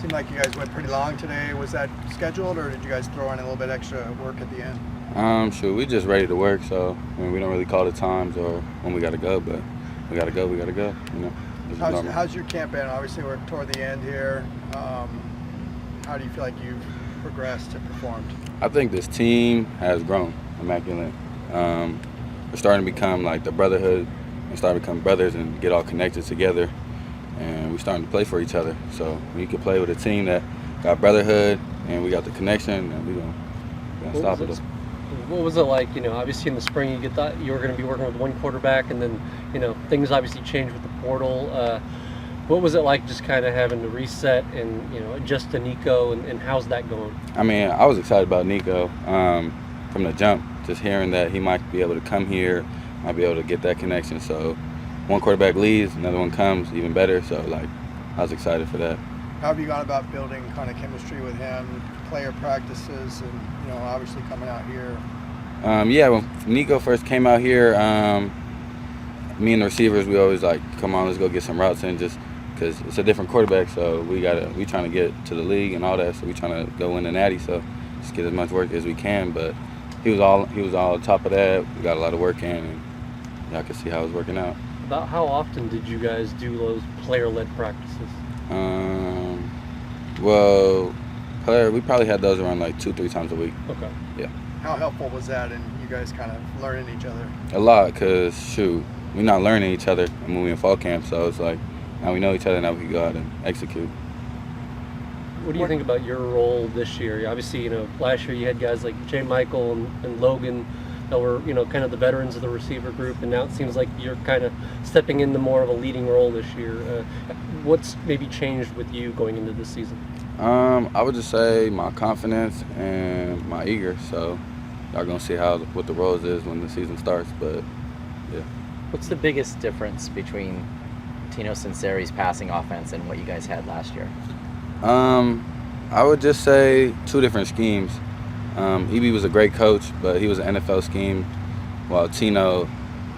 Seemed like you guys went pretty long today. Was that scheduled, or did you guys throw in a little bit extra work at the end? Sure, we just ready to work, so we don't really call the times or when we got to go, but we got to go, you know. How's your camp been? Obviously, we're toward the end here. How do you feel like you've progressed and performed? I think this team has grown immaculate. We're starting to become like the brotherhood and start to become brothers and get all connected together. And we're starting to play for each other. So when you can play with a team that got brotherhood and we got the connection, and we're gonna stop it. What was it like? Obviously in the spring you thought you were going to be working with one quarterback, and then things obviously changed with the portal. What was it like just kind of having to reset and adjust to Nico, and how's that going? I mean, I was excited about Nico from the jump, just hearing that he might be able to come here, might be able to get that connection. So one quarterback leaves, another one comes, even better. So I was excited for that. How have you gone about building kind of chemistry with him, player practices, and obviously coming out here? Yeah, when Nico first came out here, me and the receivers, we always come on, let's go get some routes in, just because it's a different quarterback. So we trying to get to the league and all that. So we trying to go win the Natty. So just get as much work as we can. But he was all on top of that. We got a lot of work in, and y'all can see how it's working out. About how often did you guys do those player-led practices? Well, we probably had those around 2-3 times a week. Okay. Yeah. How helpful was that in you guys kind of learning each other? A lot, because we're not learning each other when we in fall camp, so it's now we know each other, now we can go out and execute. What do you think about your role this year? Obviously, last year you had guys like J. Michael and Logan that were, kind of the veterans of the receiver group, and now it seems like you're kind of stepping into more of a leading role this year. What's maybe changed with you going into this season? I would just say my confidence and my eager. So y'all gonna see what the roles is when the season starts. But yeah. What's the biggest difference between Tino Sinceri's passing offense and what you guys had last year? I would just say 2 different schemes. EB was a great coach, but he was an NFL scheme, while Tino,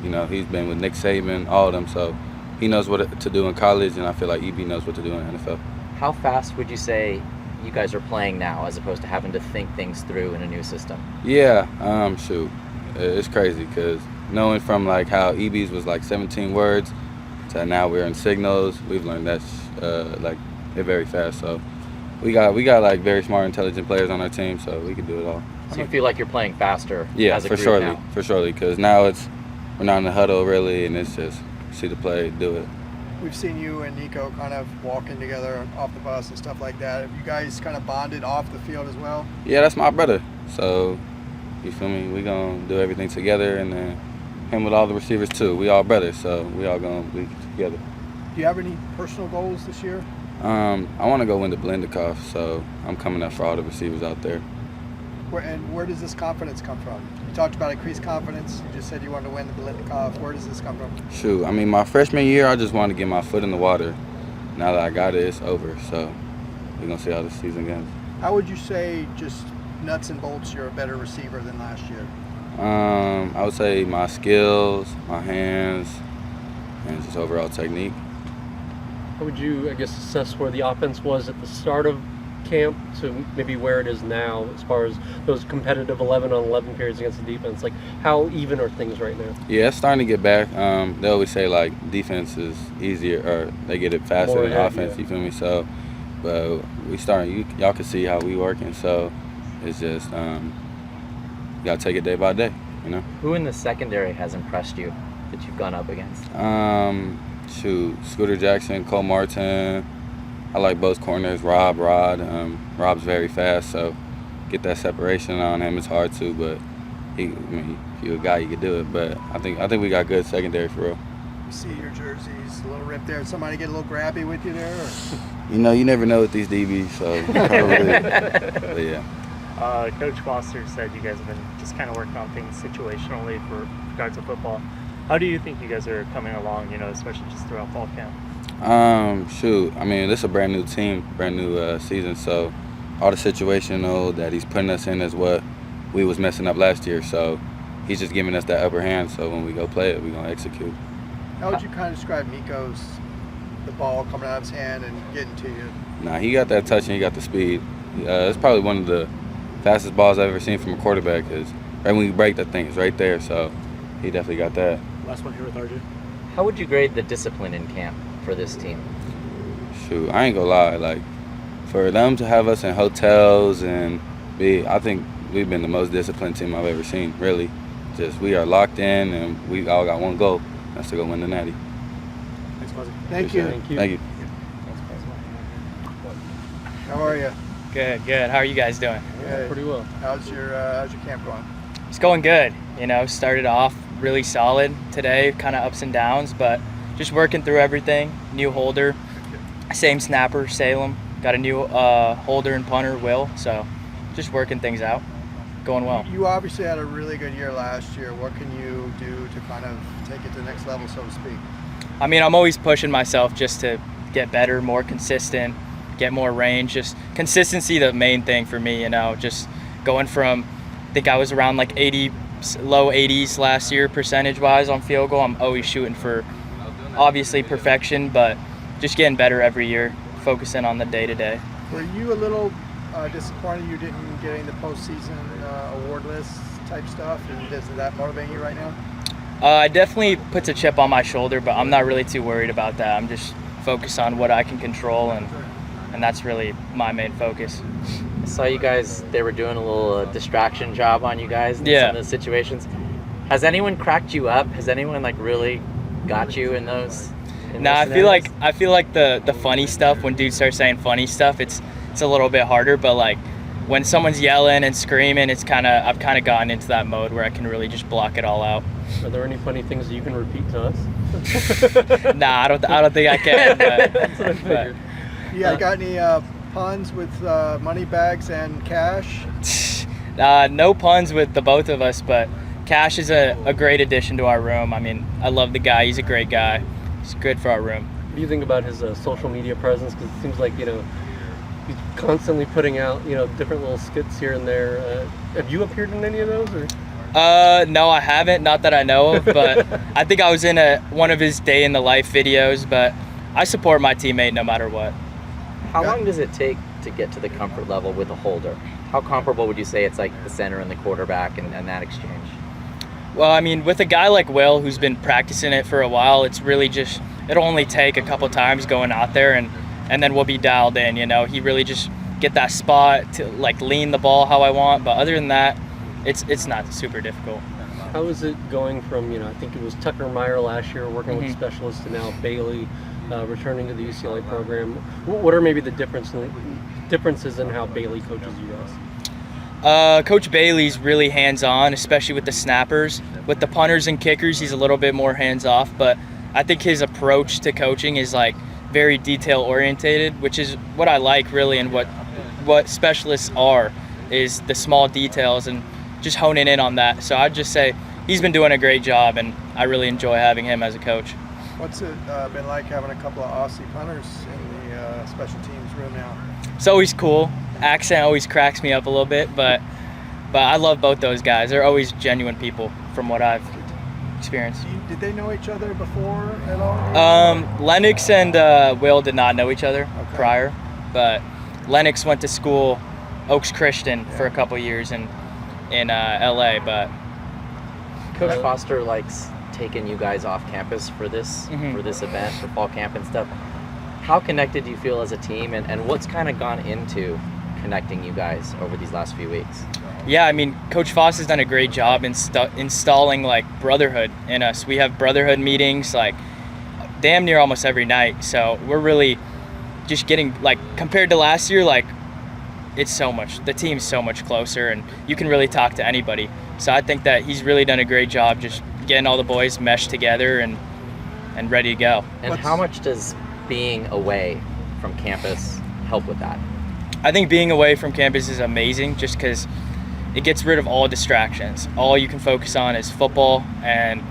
he's been with Nick Saban, all of them, so he knows what to do in college, and I feel like EB knows what to do in the NFL. How fast would you say you guys are playing now, as opposed to having to think things through in a new system? Yeah, it's crazy, because knowing from how EB's was 17 words to now we're in signals, we've learned that they're very fast. So we got very smart, intelligent players on our team, so we can do it all. So you feel like you're playing faster? Yeah, as a for group surely, now? for surely, because now we're not in the huddle really, and it's just see the play, do it. We've seen you and Nico kind of walking together off the bus and stuff like that. Have you guys kind of bonded off the field as well? Yeah, that's my brother. So, you feel me? We gonna do everything together, and then him with all the receivers too. We all brothers, so we all gonna be together. Do you have any personal goals this year? I want to go win the Blendikoff, so I'm coming up for all the receivers out there. Where does this confidence come from? You talked about increased confidence. You just said you wanted to win the Blendikoff. Where does this come from? I mean, my freshman year, I just wanted to get my foot in the water. Now that I got it, it's over. So we're going to see how the season goes. How would you say, just nuts and bolts, you're a better receiver than last year? I would say my skills, my hands, and just overall technique. How would you, assess where the offense was at the start of camp to maybe where it is now, as far as those competitive 11-on-11 periods against the defense? How even are things right now? Yeah, it's starting to get back. They always say defense is easier, or they get it faster than offense. Yeah. You feel me? So, but we starting. Y'all can see how we working. So it's just you gotta take it day by day. Who in the secondary has impressed you that you've gone up against? Scooter Jackson, Cole Martin. I like both corners. Rod. Rob's very fast, so get that separation on him. It's hard to, but if you're a guy, you can do it. But I think we got good secondary for real. You see your jerseys, a little ripped there. Did somebody get a little grabby with you there? Or? You never know with these DBs, so probably. But yeah. Coach Foster said you guys have been just kind of working on things situationally for regards to football. How do you think you guys are coming along, especially just throughout fall camp? I mean, this is a brand new team, brand new season, so all the situational that he's putting us in is what we was messing up last year. So he's just giving us that upper hand, so when we go play it, we're going to execute. How would you kind of describe the ball coming out of his hand and getting to you? Nah, he got that touch and he got the speed. It's probably one of the fastest balls I've ever seen from a quarterback, because right when you break, that thing is right there. So he definitely got that. Last one here with RJ. How would you grade the discipline in camp for this team? Shoot, I ain't gonna lie. Like, for them to have us in hotels and I think we've been the most disciplined team I've ever seen, really. Just we are locked in and we all got one goal. That's to go win the Natty. Thanks, Kwazi. Thank you. Thank you. Thank you. How are you? Good, good. How are you guys doing? Good. Pretty well. How's your camp going? It's going good. You know, started off really solid today, kind of ups and downs, but just working through everything. New holder, same snapper, Salem. Got a new holder and punter, Will. So just working things out. Going well. You obviously had a really good year last year. What can you do to kind of take it to the next level, so to speak? I mean, I'm always pushing myself just to get better, more consistent, get more range. Just consistency, the main thing for me, you know, just going from, I think I was around like 80, low 80s last year percentage-wise on field goal. I'm always shooting for, obviously, perfection, but just getting better every year, focusing on the day-to-day. Were you a little disappointed you didn't get in the postseason award list type stuff? And does that motivate you right now? It definitely puts a chip on my shoulder, but I'm not really too worried about that. I'm just focused on what I can control, and that's really my main focus. I saw you guys, they were doing a little distraction job on you guys in some of the situations. Has anyone cracked you up? Has anyone like really got you in those? I feel like the funny stuff, when dudes start saying funny stuff, it's a little bit harder, but like when someone's yelling and screaming, I've kind of gotten into that mode where I can really just block it all out. Are there any funny things that you can repeat to us? Nah, I don't think I can. That's what I figured. Yeah, got any puns with money bags and cash? No puns with the both of us, but Cash is a great addition to our room. I mean, I love the guy. He's a great guy. He's good for our room. What do you think about his social media presence? Because it seems like, you know, he's constantly putting out, you know, different little skits here and there. Have you appeared in any of those? Or? No, I haven't. Not that I know of, but I think I was in one of his day in the life videos. But I support my teammate no matter what. How long does it take to get to the comfort level with a holder? How comparable would you say it's like the center and the quarterback and that exchange? Well, I mean, with a guy like Will who's been practicing it for a while, it's really just, it'll only take a couple times going out there and then we'll be dialed in, you know. He really just get that spot to like lean the ball how I want, but other than that, it's not super difficult. How is it going from, you know, I think it was Tucker Meyer last year working with specialists, to now Bailey returning to the UCLA program? What are maybe the differences in how Bailey coaches you guys? Coach Bailey's really hands-on, especially with the snappers. With the punters and kickers, he's a little bit more hands-off, but I think his approach to coaching is like very detail-orientated, which is what I like really, and what specialists are, is the small details and just honing in on that. So I'd just say he's been doing a great job, and I really enjoy having him as a coach. What's it been like having a couple of Aussie punters in the special teams room now? It's always cool. Accent always cracks me up a little bit, but I love both those guys. They're always genuine people from what I've experienced. Did they know each other before at all? Lennox and Will did not know each other prior, but Lennox went to school, Oaks Christian, for a couple years in LA. But Coach Foster likes taking you guys off campus for this event, for fall camp and stuff. How connected do you feel as a team, and what's kind of gone into connecting you guys over these last few weeks? Yeah, I mean, Coach Foss has done a great job installing like brotherhood in us. We have brotherhood meetings like damn near almost every night. So we're really just getting, like, compared to last year, like, the team's so much closer, and you can really talk to anybody. So I think that he's really done a great job just getting all the boys meshed together and ready to go. And how much does being away from campus help with that? I think being away from campus is amazing just because it gets rid of all distractions. All you can focus on is football and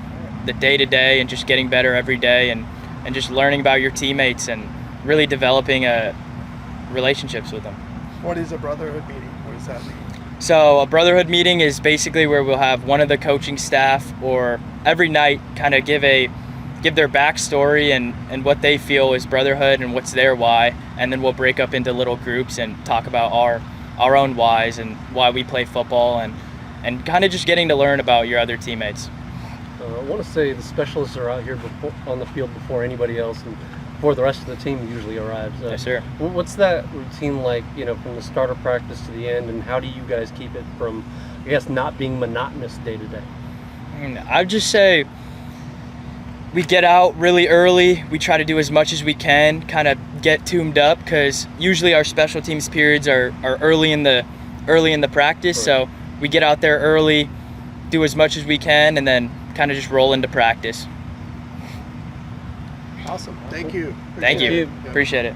the day-to-day and just getting better every day and just learning about your teammates and really developing relationships with them. What is a brotherhood meeting? What does that mean? So a brotherhood meeting is basically where we'll have one of the coaching staff or every night kind of give a give their backstory and what they feel is brotherhood and what's their why, and then we'll break up into little groups and talk about our own whys and why we play football, and kind of just getting to learn about your other teammates. I want to say the specialists are out here on the field before anybody else and before the rest of the team usually arrives. Yes, sir. What's that routine like, from the start of practice to the end, and how do you guys keep it from, I guess, not being monotonous day to day? I'd just say we get out really early. We try to do as much as we can, kind of get tuned up, because usually our special teams periods are early in the practice. Right. So we get out there early, do as much as we can, and then kind of just roll into practice. Awesome. Thank you. Thank you. Yeah. Appreciate it.